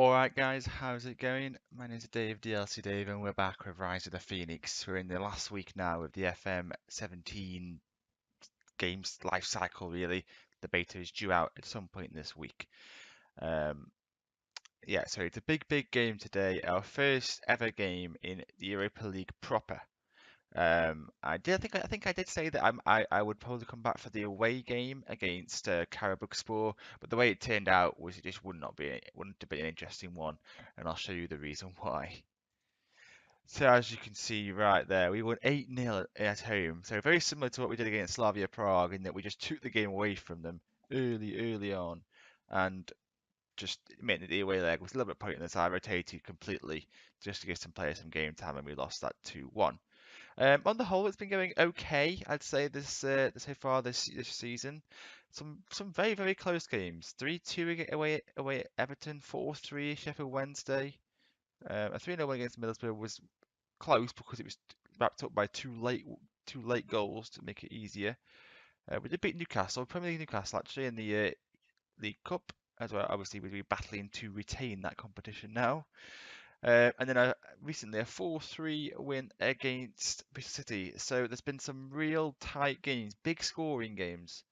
Alright guys, how's it going? My name's Dave, DLC Dave, and we're back with Rise of the Phoenix. We're in the last week now of the FM17 games life cycle really. The beta is due out at some point this week. Um, so it's a big game today. Our first ever game in the Europa League proper. I think I did say that I would probably come back for the away game against Karabukspor, but the way it turned out was it just wouldn't have been an interesting one, and I'll show you the reason why. So as you can see right there, we won 8-0 at home. So very similar to what we did against Slavia Prague in that we just took the game away from them early on, and just meant that the away leg was a little bit pointless. I rotated completely just to give some players some game time, and we lost that 2-1. On the whole, it's been going okay. I'd say so far this season. Some very close games. 3-2 away at Everton. 4-3 Sheffield Wednesday. A 3-0 win against Middlesbrough was close because it was wrapped up by two late goals to make it easier. We did beat Newcastle, Premier League Newcastle actually in the League Cup as well. Obviously, we'll be battling to retain that competition now. And then recently a 4-3 win against Bristol City. So there's been some real tight games, big scoring games.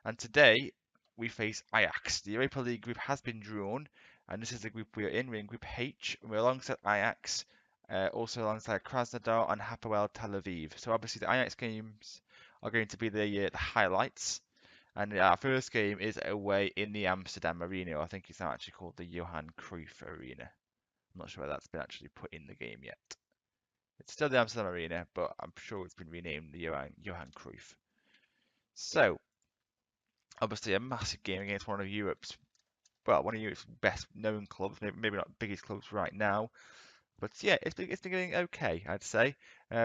And today we face Ajax. The Europa League group has been drawn, and this is the group we are in. We're in Group H, and we're alongside Ajax, also alongside Krasnodar and Hapoel Tel Aviv. So obviously the Ajax games are going to be the highlights. And our first game is away in the Amsterdam Arena. I think it's now actually called the Johan Cruyff Arena. I'm not sure whether that's been actually put in the game yet. It's still the Amsterdam Arena, but I'm sure it's been renamed the Johan Cruyff. So, obviously a massive game against one of Europe's best known clubs, maybe not biggest clubs right now. But yeah, it's been going okay, I'd say.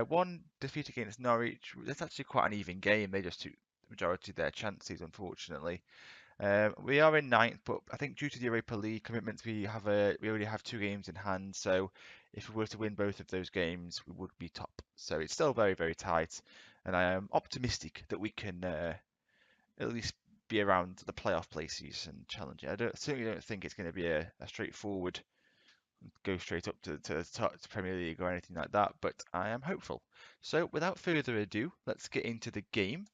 One defeat against Norwich, that's actually quite an even game. They just took the majority of their chances, unfortunately. We are in ninth, but I think due to the Europa League commitments, we already have 2 games in hand. So if we were to win both of those games, we would be top. So it's still very tight, and I am optimistic that we can at least be around the playoff places and challenge it. Certainly don't think it's going to be a straightforward go straight up to the top to Premier League or anything like that, but I am hopeful. So without further ado, let's get into the game.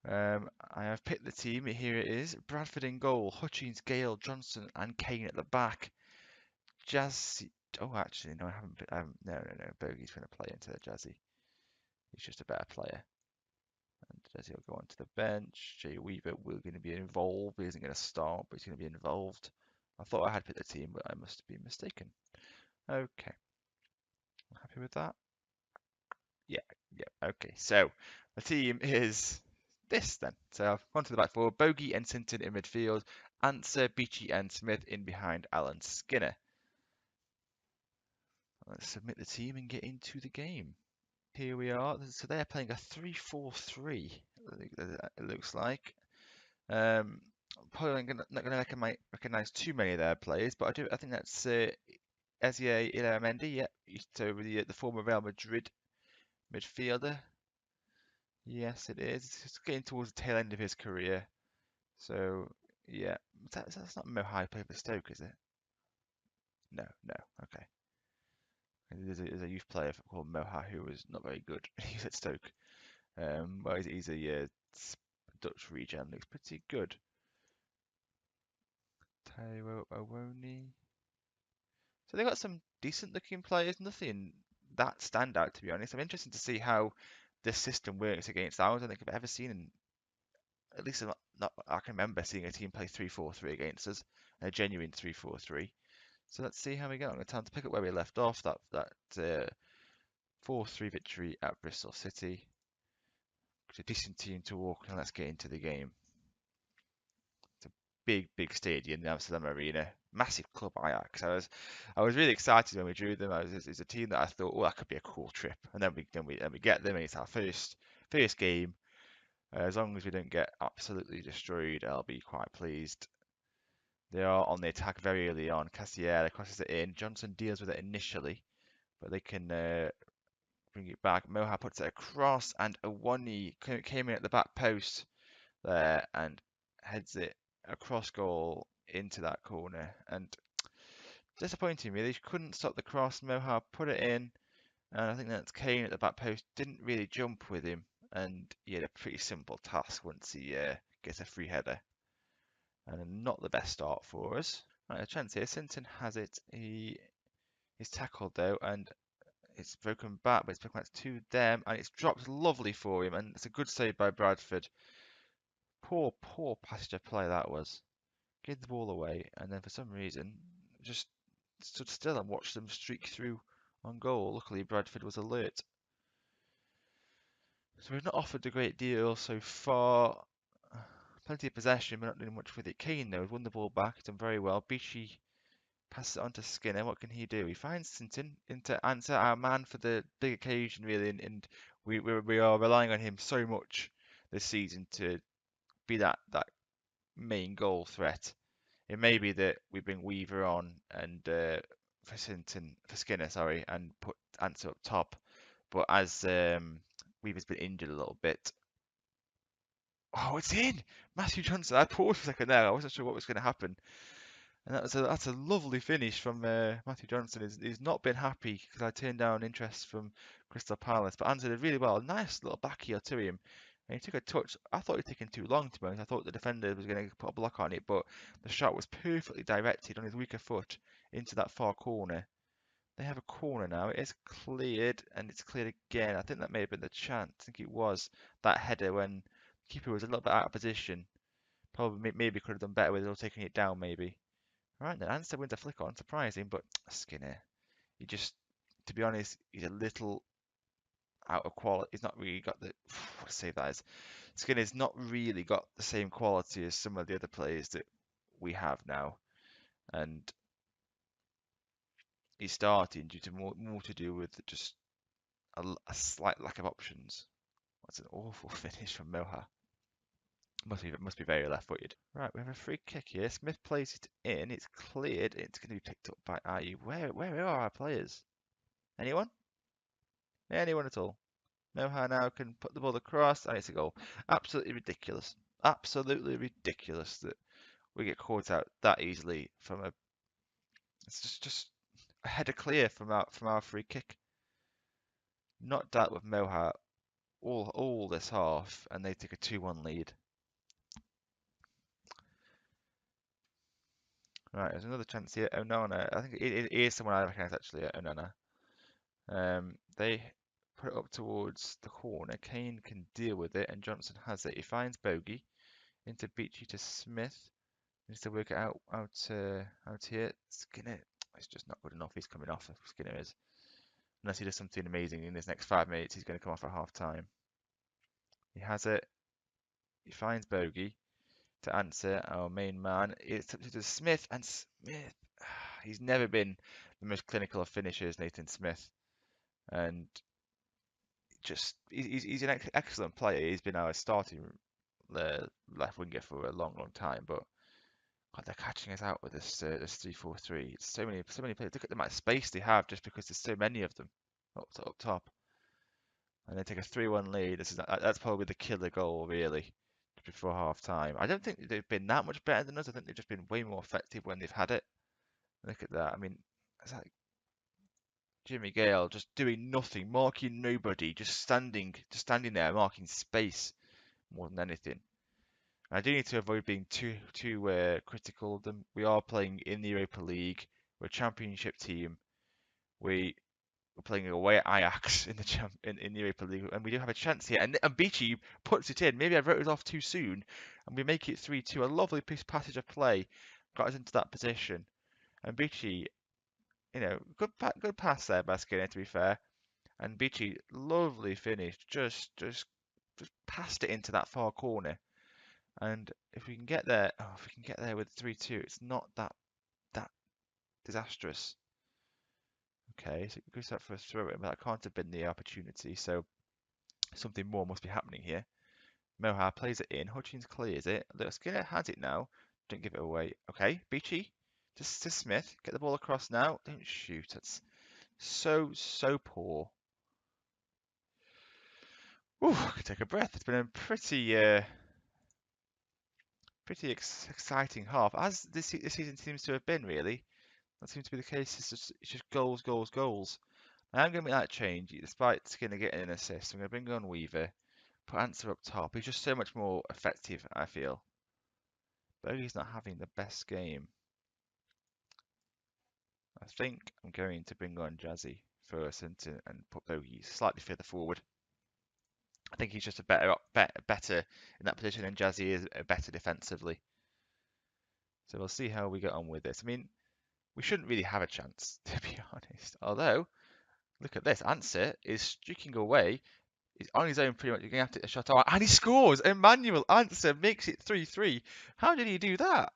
I have picked the team. Here it is. Bradford in goal. Hutchins, Gale, Johnson, and Kane at the back. Jazzy. Oh, actually, no, I haven't. No. Bogey's going to play into the Jazzy. He's just a better player. And Jazzy will go onto the bench. Jay Weaver will going to be involved. He isn't going to start, but he's going to be involved. I thought I had picked the team, but I must have been mistaken. Okay. Happy with that? Yeah. Okay. So the team is this then. So I've gone to the back four. Bogey and Sinton in midfield. Answer, Beachy and Smith in behind Alan Skinner. Let's submit the team and get into the game. Here we are. So they're playing a 3-4-3. It looks like. Probably not going to recognise too many of their players, but I think that's Ezier Ilamendi. Yeah, so the former Real Madrid midfielder. Yes, it is. It's getting towards the tail end of his career. So, yeah. That's not Mohai playing for Stoke, is it? No. Okay. There's a youth player called Moha who was not very good. He's at Stoke. Well, he's a Dutch regen. Looks pretty good. Taiwo Owoni. So they got some decent looking players. Nothing that standout, to be honest. I'm interested to see how this system works against ours. I don't think I've ever seen at least not I can remember seeing a team play 3-4-3 against us, a genuine 3-4-3. So let's see how we go. I'm going to time to pick up where we left off. That 4-3 victory at Bristol City. It's a decent team to walk, and let's get into the game. It's a big stadium, the Amsterdam Arena. Massive club Ajax. I was really excited when we drew them. It's a team that I thought, oh, that could be a cool trip. And then we get them, and it's our first game. As long as we don't get absolutely destroyed, I'll be quite pleased. They are on the attack very early on. Cassier crosses it in. Johnson deals with it initially, but they can bring it back. Moha puts it across, and Awani came in at the back post there and heads it across goal into that corner. And disappointing me, they couldn't stop the cross. Moha put it in, and I think that's Kane at the back post didn't really jump with him, and he had a pretty simple task once he gets a free header. And not the best start for us. Right, a chance here. Sinton has it. He is tackled though, and it's broken back, but it's broken back to them, and it's dropped lovely for him, and it's a good save by Bradford. Poor passenger play that was. Gave the ball away, and then for some reason, just stood still and watched them streak through on goal. Luckily, Bradford was alert. So we've not offered a great deal so far. Plenty of possession, but not doing much with it. Kane, though, has won the ball back. He's done very well. Beachy passes it on to Skinner. What can he do? He finds Sinton to answer our man for the big occasion, really, and we are relying on him so much this season to be that main goal threat. It may be that we bring Weaver on and for Skinner, sorry, and put Answer up top. But as Weaver's been injured a little bit, oh, it's in! Matthew Johnson. I paused for a second there. I wasn't sure what was going to happen. And that's a lovely finish from Matthew Johnson. He's not been happy because I turned down interest from Crystal Palace, but answered it really well. Nice little back heel to him. And he took a touch. I thought it was taking too long, to be honest. I thought the defender was going to put a block on it, but the shot was perfectly directed on his weaker foot into that far corner. They have a corner now. It is cleared, and it's cleared again. I think that may have been the chance. I think it was that header when the keeper was a little bit out of position. Probably maybe could have done better with it or taking it down, maybe. Right then, Anster wins a flick on, surprising, but Skinner, he just, to be honest, he's a little out of quality. He's not really got the, what to say that is. Skinner's not really got the same quality as some of the other players that we have now, and he's starting due to more to do with just a slight lack of options. That's an awful finish from Moha. Must be very left-footed. Right, we have a free kick here. Smith plays it in. It's cleared. It's going to be picked up by IU. Where are our players? Anyone? Anyone at all? Moha now can put the ball across, and it's a goal. Absolutely ridiculous. Absolutely ridiculous that we get caught out that easily from a. It's just a header clear from our free kick. Not dealt with Moha all this half, and they take a 2-1 lead. Right, there's another chance here. Onana, I think it is someone I recognise actually. Onana. They put it up towards the corner. Kane can deal with it, and Johnson has it. He finds Bogey into Beachy to Smith. Needs to work it out here. Skinner, it's just not good enough. He's coming off. Skinner is, unless he does something amazing in his next 5 minutes, he's going to come off at half time. He has it. He finds Bogey to answer our main man. It's up to Smith, and Smith, he's never been the most clinical of finishers, Nathan Smith, and just he's an excellent player. He's been our starting left winger for a long time, but God, they're catching us out with this 3-4-3. It's so many players. Look at the amount of space they have just because there's so many of them up top, and they take a 3-1 lead. That's probably the killer goal really before half time. I don't think they've been that much better than us. I think they've just been way more effective when they've had it. Look at that. I mean, it's like Jimmy Gale just doing nothing, marking nobody, just standing there, marking space more than anything. And I do need to avoid being too critical of them. We are playing in the Europa League. We're a championship team. We're playing away at Ajax in the Europa League, and we do have a chance here. And Beachy puts it in. Maybe I wrote it off too soon, and we make it 3-2. A lovely passage of play got us into that position. And Beachy, good pass there by Skinner, to be fair. And Beachy, lovely finish, just passed it into that far corner. And if we can get there, with 3-2, it's not that disastrous. Okay, so it goes out for a throw in, but that can't have been the opportunity, so something more must be happening here. Moha plays it in, Hutchins clears it. Look, Skinner has it now. Don't give it away. Okay, Beachy to Smith. Get the ball across now. Don't shoot. That's so poor. Ooh, I can take a breath. It's been a pretty pretty exciting half, as this season seems to have been, really. That seems to be the case. It's just goals, goals, goals. I am going to make that change, despite Skinner getting an assist. I'm going to bring on Weaver, put Answer up top. He's just so much more effective, I feel. Bogey's not having the best game. I think I'm going to bring on Jazzy first and put Bogey slightly further forward. I think he's just better in that position than Jazzy is, better defensively. So we'll see how we get on with this. I mean, we shouldn't really have a chance, to be honest. Although, look at this. Answer is streaking away. He's on his own pretty much. You're going to have to hit a shot out. And he scores! Emmanuel Answer makes it 3-3. How did he do that?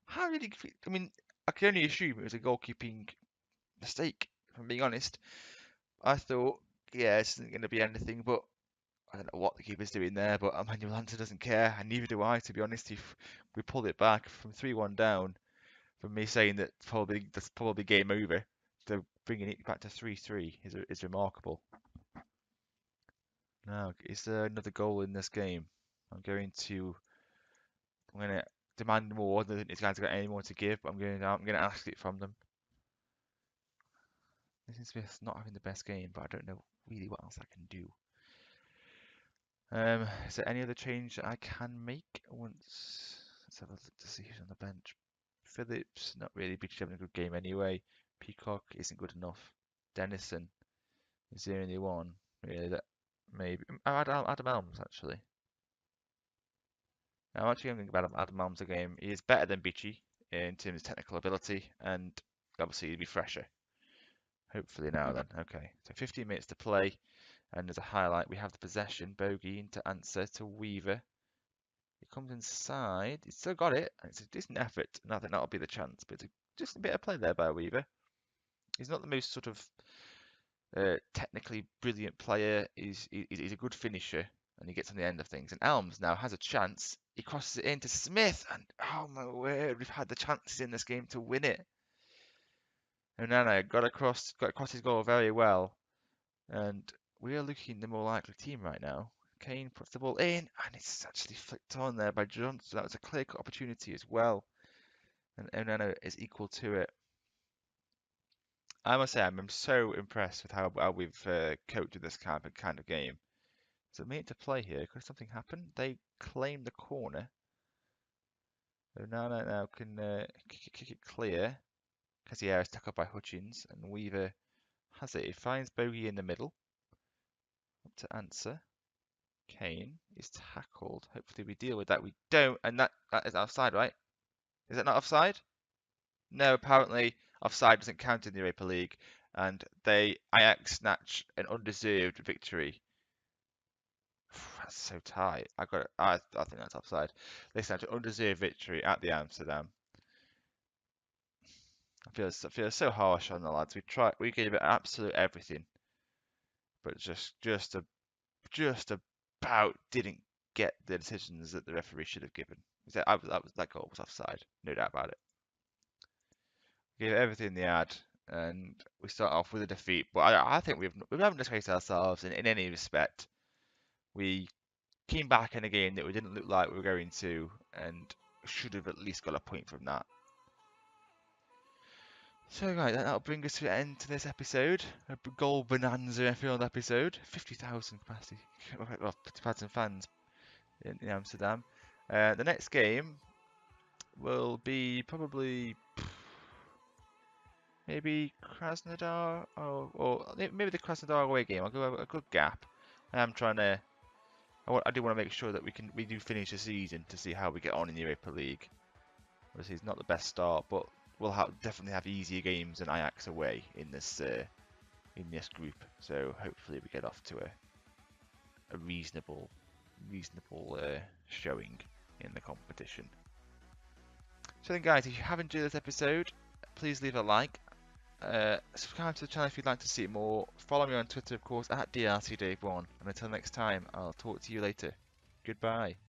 How did he... I mean, I can only assume it was a goalkeeping mistake, if I'm being honest. I thought, yeah, this isn't going to be anything, but I don't know what the keeper's doing there, but Emmanuel Answer doesn't care, and neither do I, to be honest. If we pulled it back from 3-1 down, from me saying that that's probably game over, to bringing it back to 3-3 is remarkable. Now, is there another goal in this game? I'm going to demand more. I don't think these guys have got any more to give, but I'm going to ask it from them. This seems to be not having the best game, but I don't know really what else I can do. Is there any other change that I can make once? Let's have a look to see who's on the bench. Phillips, not really, because he's having a good game anyway. Peacock isn't good enough. Dennison is the only one really that maybe. Adam Elms actually. I'm actually going to think about Adam Elms game. He is better than Beachy in terms of technical ability, and obviously he'd be fresher. Hopefully now then. Okay, so 15 minutes to play, and as a highlight, we have the possession. Bogey into Answer to Weaver. He comes inside. He's still got it, and it's a decent effort. And I think that'll be the chance, but it's just a bit of play there by Weaver. He's not the most sort of technically brilliant player. He's a good finisher, and he gets on the end of things. And Elms now has a chance. He crosses it into Smith, and oh my word, we've had the chances in this game to win it. And Nana got across his goal very well, and we are looking the more likely team right now. Kane puts the ball in, and it's actually flicked on there by Johnson. That was a clear-cut opportunity as well, and Onana is equal to it. I must say, I'm so impressed with how we've coped with this kind of game. So, a minute to play here. Could something happen? They claim the corner. Onana now can kick it clear. Cassier is stuck up by Hutchins, and Weaver has it. He finds Bogey in the middle. Up to Answer. Kane is tackled. Hopefully we deal with that. We don't, and that is offside, right? Is that not offside? No, apparently offside doesn't count in the Europa League, and Ajax snatch an undeserved victory. That's so tight. I think that's offside. They snatch an undeserved victory at the Amsterdam. I feel so harsh on the lads. We gave it absolute everything, but just about didn't get the decisions that the referee should have given. That goal was offside, no doubt about it. Gave everything they had, and we start off with a defeat. But I think we haven't disgraced ourselves in any respect. We came back in a game that we didn't look like we were going to, and should have at least got a point from that. So right, that'll bring us to the end to this episode. A goal bonanza every episode. 50,000 capacity, 50,000 fans in Amsterdam. The next game will be probably maybe Krasnodar, or maybe the Krasnodar away game. I'll go a good gap. I do want to make sure that we do finish the season to see how we get on in the Europa League. Obviously, it's not the best start, but we'll definitely have easier games than Ajax away in this group. So hopefully we get off to a reasonable showing in the competition. So then, guys, if you have enjoyed this episode, please leave a like. Subscribe to the channel if you'd like to see more. Follow me on Twitter, of course, at DRCDave1. And until next time, I'll talk to you later. Goodbye.